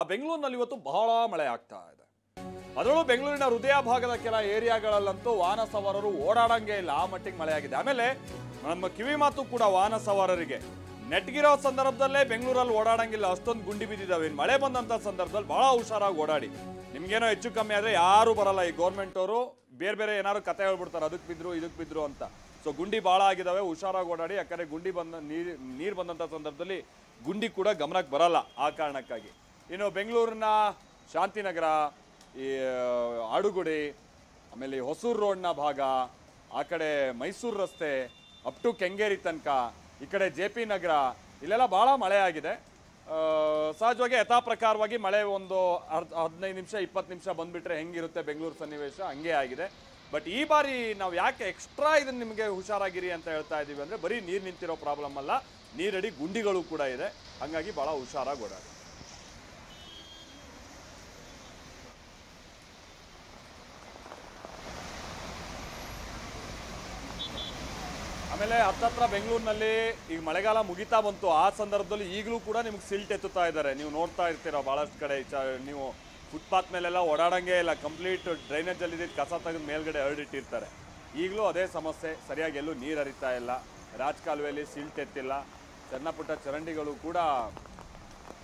ಬೆಂಗಳೂರಿನಲ್ಲಿ ಇವತ್ತು ಬಹಳ ಮಳೆ ಆಗ್ತಾ ಇದೆ. ಅದರಲ್ಲೂ ಬೆಂಗಳೂರಿನ ಹೃದಯ ಭಾಗದ ಕೆಲ ಏರಿಯಾಗಳಲ್ಲಂತೂ ವಾಹನ ಸವಾರರು ಓಡಾಡಂಗೆ ಇಲ್ಲ, ಆ ಮಟ್ಟಿಗೆ ಮಳೆ ಆಗಿದೆ. ಆಮೇಲೆ ನಮ್ಮ ಕಿವಿ ಮಾತು ಕೂಡ ವಾಹನ ಸವಾರರಿಗೆ ನೆಟ್ಗಿರೋ ಸಂದರ್ಭದಲ್ಲೇ ಬೆಂಗಳೂರಲ್ಲಿ ಓಡಾಡಂಗಿಲ್ಲ, ಅಷ್ಟೊಂದು ಗುಂಡಿ ಬಿದ್ದಿದ್ದಾವೆ. ಮಳೆ ಬಂದಂಥ ಸಂದರ್ಭದಲ್ಲಿ ಬಹಳ ಹುಷಾರಾಗಿ ಓಡಾಡಿ. ನಿಮ್ಗೇನೋ ಹೆಚ್ಚು ಕಮ್ಮಿ ಆದರೆ ಯಾರೂ ಬರಲ್ಲ. ಈ ಗೌರ್ಮೆಂಟ್ ಅವರು ಬೇರೆ ಬೇರೆ ಏನಾದ್ರು ಕತೆ ಹೇಳ್ಬಿಡ್ತಾರೆ, ಅದಕ್ಕೆ ಬಿದ್ರು ಇದಕ್ಕೆ ಬಿದ್ರು ಅಂತ. ಸೊ ಗುಂಡಿ ಭಾಳ ಆಗಿದ್ದಾವೆ, ಹುಷಾರಾಗಿ ಓಡಾಡಿ. ಯಾಕಂದರೆ ಗುಂಡಿ ನೀರು ಬಂದಂಥ ಸಂದರ್ಭದಲ್ಲಿ ಗುಂಡಿ ಕೂಡ ಗಮನಕ್ಕೆ ಬರಲ್ಲ, ಆ ಕಾರಣಕ್ಕಾಗಿ. ಇನ್ನು ಬೆಂಗಳೂರಿನ ಶಾಂತಿನಗರ, ಈ ಆಡುಗುಡಿ, ಆಮೇಲೆ ಹೊಸೂರು ರೋಡ್ನ ಭಾಗ, ಆ ಕಡೆ ಮೈಸೂರು ರಸ್ತೆ ಅಪ್ ಟು ಕೆಂಗೇರಿ ತನಕ, ಈ ಕಡೆ JP ನಗರ, ಇಲ್ಲೆಲ್ಲ ಭಾಳ ಮಳೆ ಆಗಿದೆ. ಸಹಜವಾಗಿ ಯಥಾಪ್ರಕಾರವಾಗಿ ಮಳೆ ಒಂದು 15 ನಿಮಿಷ 20 ನಿಮಿಷ ಬಂದುಬಿಟ್ರೆ ಹೆಂಗಿರುತ್ತೆ ಬೆಂಗಳೂರು ಸನ್ನಿವೇಶ, ಹಂಗೆ ಆಗಿದೆ. ಬಟ್ ಈ ಬಾರಿ ನಾವು ಯಾಕೆ ಎಕ್ಸ್ಟ್ರಾ ಇದನ್ನು ನಿಮಗೆ ಹುಷಾರಾಗಿರಿ ಅಂತ ಹೇಳ್ತಾ ಇದ್ದೀವಿ ಅಂದರೆ, ಬರೀ ನೀರು ನಿಂತಿರೋ ಪ್ರಾಬ್ಲಮ್ ಅಲ್ಲ, ನೀರಡಿ ಗುಂಡಿಗಳು ಕೂಡ ಇದೆ. ಹಾಗಾಗಿ ಭಾಳ ಹುಷಾರಾಗಿ ಓಡಾಡಿ. ಆಮೇಲೆ ಹತ್ತತ್ರ ಬೆಂಗಳೂರಿನಲ್ಲಿ ಈಗ ಮಳೆಗಾಲ ಮುಗಿತಾ ಬಂತು, ಆ ಸಂದರ್ಭದಲ್ಲಿ ಈಗಲೂ ಕೂಡ ನಿಮ್ಗೆ ಸಿಲ್ಟ್ ಎತ್ತುತ್ತಾ ಇದ್ದಾರೆ. ನೀವು ನೋಡ್ತಾ ಇರ್ತೀರ ಭಾಳಷ್ಟು ಕಡೆ. ನೀವು ಫುಟ್ಪಾತ್ ಮೇಲೆಲ್ಲ ಓಡಾಡಂಗೆ ಇಲ್ಲ, ಕಂಪ್ಲೀಟ್ ಡ್ರೈನೇಜಲ್ಲಿ ಕಸ ತೆಗೆದು ಮೇಲ್ಗಡೆ ಹರಡಿಟ್ಟಿರ್ತಾರೆ. ಈಗಲೂ ಅದೇ ಸಮಸ್ಯೆ, ಸರಿಯಾಗಿ ಎಲ್ಲೂ ನೀರು ಹರಿತಾ ಇಲ್ಲ. ರಾಜಕಾಲುವೆಯಲ್ಲಿ ಸಿಲ್ಟ್ ಎತ್ತಿಲ್ಲ, ಸಣ್ಣ ಪುಟ್ಟ ಚರಂಡಿಗಳು ಕೂಡ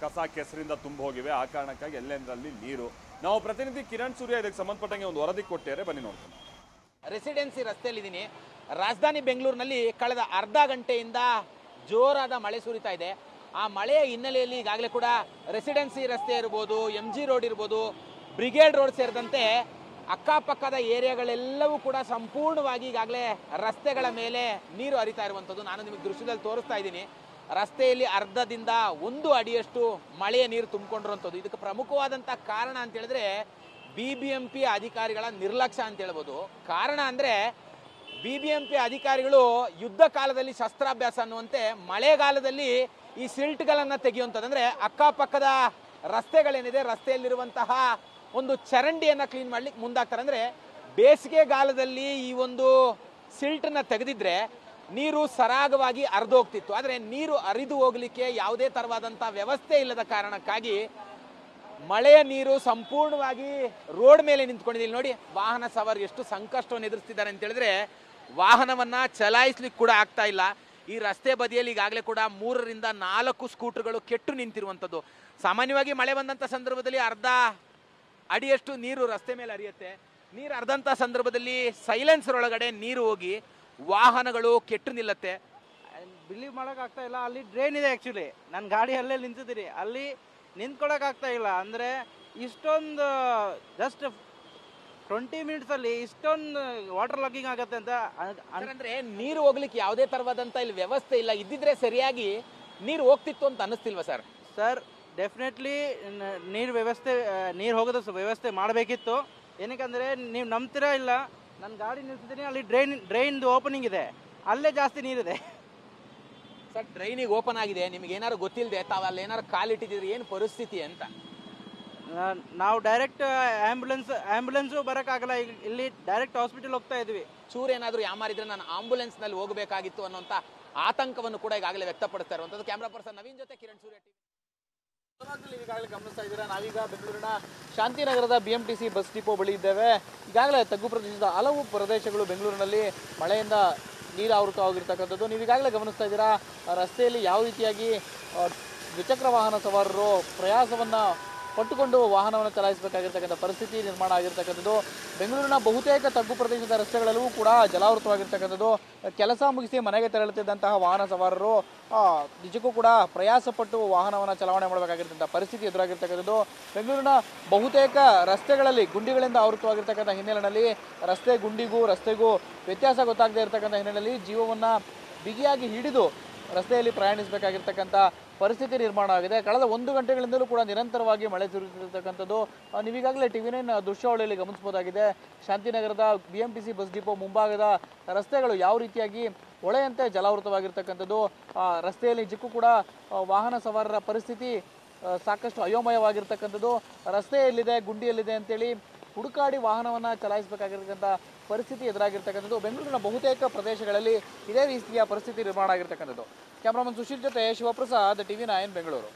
ಕಸ ಕೆಸರಿಂದ ತುಂಬ ಹೋಗಿವೆ. ಆ ಕಾರಣಕ್ಕಾಗಿ ಎಲ್ಲೆಂದರಲ್ಲಿ ನೀರು. ನಾವು ಪ್ರತಿನಿಧಿ ಕಿರಣ್ ಸೂರ್ಯ ಇದಕ್ಕೆ ಸಂಬಂಧಪಟ್ಟಂಗೆ ಒಂದು ವರದಿ ಕೊಟ್ಟಿದ್ದಾರೆ, ಬನ್ನಿ ನೋಡ್ತೀನಿ. ರೆಸಿಡೆನ್ಸಿ ರಸ್ತೆಯಲ್ಲಿದ್ದೀನಿ. ರಾಜಧಾನಿ ಬೆಂಗಳೂರಿನಲ್ಲಿ ಕಳೆದ ಅರ್ಧ ಗಂಟೆಯಿಂದ ಜೋರಾದ ಮಳೆ ಸುರಿತಾ ಇದೆ. ಆ ಮಳೆಯ ಹಿನ್ನೆಲೆಯಲ್ಲಿ ಈಗಾಗಲೇ ಕೂಡ ರೆಸಿಡೆನ್ಸಿ ರಸ್ತೆ ಇರ್ಬೋದು, MG ರೋಡ್ ಇರ್ಬೋದು, ಬ್ರಿಗೇಡ್ ರೋಡ್ ಸೇರಿದಂತೆ ಅಕ್ಕಪಕ್ಕದ ಏರಿಯಾಗಳೆಲ್ಲವೂ ಕೂಡ ಸಂಪೂರ್ಣವಾಗಿ ಈಗಾಗಲೇ ರಸ್ತೆಗಳ ಮೇಲೆ ನೀರು ಹರಿತಾ ಇರುವಂಥದ್ದು ನಾನು ನಿಮಗೆ ದೃಶ್ಯದಲ್ಲಿ ತೋರಿಸ್ತಾ ಇದ್ದೀನಿ. ರಸ್ತೆಯಲ್ಲಿ ಅರ್ಧದಿಂದ 1 ಅಡಿಯಷ್ಟು ಮಳೆಯ ನೀರು ತುಂಬಿಕೊಂಡಿರುವಂಥದ್ದು. ಇದಕ್ಕೆ ಪ್ರಮುಖವಾದಂಥ ಕಾರಣ ಅಂತ ಹೇಳಿದ್ರೆ BBMP ಅಧಿಕಾರಿಗಳ ನಿರ್ಲಕ್ಷ್ಯ ಅಂತ ಹೇಳ್ಬೋದು. ಕಾರಣ ಅಂದರೆ BBMP ಅಧಿಕಾರಿಗಳು ಯುದ್ಧ ಕಾಲದಲ್ಲಿ ಶಸ್ತ್ರಾಭ್ಯಾಸ ಅನ್ನುವಂತೆ ಮಳೆಗಾಲದಲ್ಲಿ ಈ ಸಿಲ್ಟ್ಗಳನ್ನು ತೆಗೆಯುವಂಥದ್ದು, ಅಂದರೆ ಅಕ್ಕಪಕ್ಕದ ರಸ್ತೆಗಳೇನಿದೆ ರಸ್ತೆಯಲ್ಲಿರುವಂತಹ ಒಂದು ಚರಂಡಿಯನ್ನು ಕ್ಲೀನ್ ಮಾಡ್ಲಿಕ್ಕೆ ಮುಂದಾಗ್ತಾರೆ. ಅಂದರೆ ಬೇಸಿಗೆಗಾಲದಲ್ಲಿ ಈ ಒಂದು ಸಿಲ್ಟನ್ನು ತೆಗೆದಿದ್ರೆ ನೀರು ಸರಾಗವಾಗಿ ಹರಿದು ಹೋಗ್ತಿತ್ತು. ಆದರೆ ನೀರು ಹರಿದು ಹೋಗಲಿಕ್ಕೆ ಯಾವುದೇ ಥರವಾದಂಥ ವ್ಯವಸ್ಥೆ ಇಲ್ಲದ ಕಾರಣಕ್ಕಾಗಿ ಮಳೆಯ ನೀರು ಸಂಪೂರ್ಣವಾಗಿ ರೋಡ್ ಮೇಲೆ ನಿಂತ್ಕೊಂಡಿದೆ. ನೋಡಿ, ವಾಹನ ಸವಾರರು ಎಷ್ಟು ಸಂಕಷ್ಟವನ್ನು ಎದುರಿಸ್ತಿದ್ದಾರೆ ಅಂತ ಹೇಳಿದ್ರೆ ವಾಹನವನ್ನ ಚಲಾಯಿಸ್ಲಿಕ್ಕೆ ಕೂಡ ಆಗ್ತಾ ಇಲ್ಲ. ಈ ರಸ್ತೆ ಬದಿಯಲ್ಲಿ ಈಗಾಗಲೇ ಕೂಡ 3 ರಿಂದ 4 ಸ್ಕೂಟರ್ಗಳು ಕೆಟ್ಟು ನಿಂತಿರುವಂಥದ್ದು. ಸಾಮಾನ್ಯವಾಗಿ ಮಳೆ ಬಂದಂಥ ಸಂದರ್ಭದಲ್ಲಿ ಅರ್ಧ ಅಡಿಯಷ್ಟು ನೀರು ರಸ್ತೆ ಮೇಲೆ ಹರಿಯುತ್ತೆ. ನೀರು ಹರಿದಂಥ ಸಂದರ್ಭದಲ್ಲಿ ಸೈಲೆನ್ಸರ್ ಒಳಗಡೆ ನೀರು ಹೋಗಿ ವಾಹನಗಳು ಕೆಟ್ಟು ನಿಲ್ಲತ್ತೆ. ಬಿಲೀವ್ ಮಾಡೋಕ್ಕಾಗ್ತಾ ಇಲ್ಲ. ಅಲ್ಲಿ ಡ್ರೈನ್ ಇದೆ. ಆ್ಯಕ್ಚುಲಿ ನನ್ನ ಗಾಡಿ ಅಲ್ಲೇ ನಿಂತಿದ್ದೀನಿ, ಅಲ್ಲಿ ನಿಂತ್ಕೊಳ್ಳೋಕ್ಕಾಗ್ತಾ ಇಲ್ಲ. ಅಂದರೆ ಇಷ್ಟೊಂದು ಜಸ್ಟ್ 20 ಮಿನಿಟ್ಸಲ್ಲಿ ಇಷ್ಟೊಂದು ವಾಟರ್ ಲಾಗಿಂಗ್ ಆಗುತ್ತೆ ಅಂತ. ಅಂದರೆ ನೀರು ಹೋಗ್ಲಿಕ್ಕೆ ಯಾವುದೇ ಥರವಾದಂಥ ಇಲ್ಲಿ ವ್ಯವಸ್ಥೆ ಇಲ್ಲ. ಇದ್ದಿದ್ರೆ ಸರಿಯಾಗಿ ನೀರು ಹೋಗ್ತಿತ್ತು ಅಂತ ಅನ್ನಿಸ್ತಿಲ್ವಾ ಸರ್? ಸರ್, ಡೆಫಿನೆಟ್ಲಿ ನೀರು ಹೋಗೋದು ವ್ಯವಸ್ಥೆ ಮಾಡಬೇಕಿತ್ತು. ಏನಕ್ಕೆ ನೀವು ನಂಬ್ತೀರಾ ಇಲ್ಲ, ನನ್ನ ಗಾಡಿ ನಿಲ್ಸಿದ್ದೀನಿ, ಅಲ್ಲಿ ಡ್ರೈನ್ದು ಓಪನಿಂಗ್ ಇದೆ, ಅಲ್ಲೇ ಜಾಸ್ತಿ ನೀರಿದೆ. ಸರ್, ಡ್ರೈನಿಗೆ ಓಪನ್ ಆಗಿದೆ, ನಿಮ್ಗೆ ಏನಾದ್ರು ಗೊತ್ತಿಲ್ಲದೆ ತಾವು ಅಲ್ಲಿ ಏನಾದ್ರು ಕಾಲಿಟ್ಟಿದ್ರೆ ಏನು ಪರಿಸ್ಥಿತಿ ಅಂತ? ನಾವು ಡೈರೆಕ್ಟ್ ಆ್ಯಂಬುಲೆನ್ಸು ಬರೋಕ್ಕಾಗಲ್ಲ. ಇಲ್ಲಿ ಡೈರೆಕ್ಟ್ ಹಾಸ್ಪಿಟಲ್ ಹೋಗ್ತಾ ಇದ್ವಿ. ಚೂರು ಏನಾದರೂ ಯಾಮಾರಿದ್ರೆ ನಾನು ಆಂಬುಲೆನ್ಸ್ನಲ್ಲಿ ಹೋಗಬೇಕಾಗಿತ್ತು ಅನ್ನೋಂಥ ಆತಂಕವನ್ನು ಕೂಡ ಈಗಾಗಲೇ ವ್ಯಕ್ತಪಡಿಸ್ತಾ ಇರುವಂಥದ್ದು. ಕ್ಯಾಮ್ರಾ ಪರ್ಸನ್ ನವೀನ್ ಜೊತೆ ಕಿರಣ್ ಸೂರ್ಯ ಟಿವಿ. ಈಗಾಗಲೇ ಗಮನಿಸ್ತಾ ಇದ್ದೀರಾ, ನಾವೀಗ ಬೆಂಗಳೂರಿನ ಶಾಂತಿನಗರದ BMTC ಬಸ್ ಡಿಪೋ ಬಳಿ ಇದ್ದೇವೆ. ಈಗಾಗಲೇ ತಗ್ಗು ಪ್ರದೇಶದ ಹಲವು ಪ್ರದೇಶಗಳು ಬೆಂಗಳೂರಿನಲ್ಲಿ ಮಳೆಯಿಂದ ನೀರಾವೃತವಾಗಿರ್ತಕ್ಕಂಥದ್ದು ನೀವು ಈಗಾಗಲೇ ಗಮನಿಸ್ತಾ ಇದ್ದೀರಾ. ರಸ್ತೆಯಲ್ಲಿ ಯಾವ ರೀತಿಯಾಗಿ ದ್ವಿಚಕ್ರ ವಾಹನ ಸವಾರರು ಪ್ರಯಾಸವನ್ನು ಪಟ್ಟುಕೊಂಡು ವಾಹನವನ್ನು ಚಲಾಯಿಸಬೇಕಾಗಿರ್ತಕ್ಕಂಥ ಪರಿಸ್ಥಿತಿ ನಿರ್ಮಾಣ ಆಗಿರ್ತಕ್ಕಂಥದ್ದು. ಬೆಂಗಳೂರಿನ ಬಹುತೇಕ ತಗ್ಗು ಪ್ರದೇಶದ ರಸ್ತೆಗಳಲ್ಲೂ ಕೂಡ ಜಲಾವೃತವಾಗಿರ್ತಕ್ಕಂಥದ್ದು. ಕೆಲಸ ಮುಗಿಸಿ ಮನೆಗೆ ತೆರಳುತ್ತಿದ್ದಂತಹ ವಾಹನ ಸವಾರರು ನಿಜಕ್ಕೂ ಕೂಡ ಪ್ರಯಾಸಪಟ್ಟು ವಾಹನವನ್ನು ಚಲಾವಣೆ ಮಾಡಬೇಕಾಗಿರ್ತಕ್ಕಂಥ ಪರಿಸ್ಥಿತಿ ಎದುರಾಗಿರ್ತಕ್ಕಂಥದ್ದು. ಬೆಂಗಳೂರಿನ ಬಹುತೇಕ ರಸ್ತೆಗಳಲ್ಲಿ ಗುಂಡಿಗಳಿಂದ ಆವೃತವಾಗಿರ್ತಕ್ಕಂಥ ಹಿನ್ನೆಲೆಯಲ್ಲಿ ರಸ್ತೆ ಗುಂಡಿಗೂ ರಸ್ತೆಗೂ ವ್ಯತ್ಯಾಸ ಗೊತ್ತಾಗದೇ ಇರತಕ್ಕಂಥ ಹಿನ್ನೆಲೆಯಲ್ಲಿ ಜೀವವನ್ನು ಬಿಗಿಯಾಗಿ ಹಿಡಿದು ರಸ್ತೆಯಲ್ಲಿ ಪ್ರಯಾಣಿಸಬೇಕಾಗಿರ್ತಕ್ಕಂಥ ಪರಿಸ್ಥಿತಿ ನಿರ್ಮಾಣ ಆಗಿದೆ. ಕಳೆದ 1 ಗಂಟೆಗಳಿಂದಲೂ ಕೂಡ ನಿರಂತರವಾಗಿ ಮಳೆ ಸುರಿಯುತ್ತಿರ್ತಕ್ಕಂಥದ್ದು ನೀವೀಗಾಗಲೇ TV9 ದೃಶ್ಯಾವಳಿಯಲ್ಲಿ ಗಮನಿಸಬಹುದಾಗಿದೆ. ಶಾಂತಿನಗರದ BMTC ಬಸ್ ಡಿಪೋ ಮುಂಭಾಗದ ರಸ್ತೆಗಳು ಯಾವ ರೀತಿಯಾಗಿ ಹೊಳೆಯಂತೆ ಜಲಾವೃತವಾಗಿರ್ತಕ್ಕಂಥದ್ದು. ರಸ್ತೆಯಲ್ಲಿ ನಿಜಕ್ಕೂ ಕೂಡ ವಾಹನ ಸವಾರರ ಪರಿಸ್ಥಿತಿ ಸಾಕಷ್ಟು ಅಯೋಮಯವಾಗಿರ್ತಕ್ಕಂಥದ್ದು. ರಸ್ತೆ ಎಲ್ಲಿದೆ, ಗುಂಡಿ ಎಲ್ಲಿದೆ ಅಂತೇಳಿ ಹುಡುಕಾಡಿ ವಾಹನವನ್ನು ಚಲಾಯಿಸಬೇಕಾಗಿರ್ತಕ್ಕಂಥ ಪರಿಸ್ಥಿತಿ ಎದುರಾಗಿರ್ತಕ್ಕಂಥದ್ದು. ಬೆಂಗಳೂರಿನ ಬಹುತೇಕ ಪ್ರದೇಶಗಳಲ್ಲಿ ಇದೇ ರೀತಿಯ ಪರಿಸ್ಥಿತಿ ನಿರ್ಮಾಣ ಆಗಿರ್ತಕ್ಕಂಥದ್ದು. ಕ್ಯಾಮರಾಮನ್ ಸುಶೀಲ್ ಜೊತೆ ಶಿವಪ್ರಸಾದ್, TV9 ಬೆಂಗಳೂರು.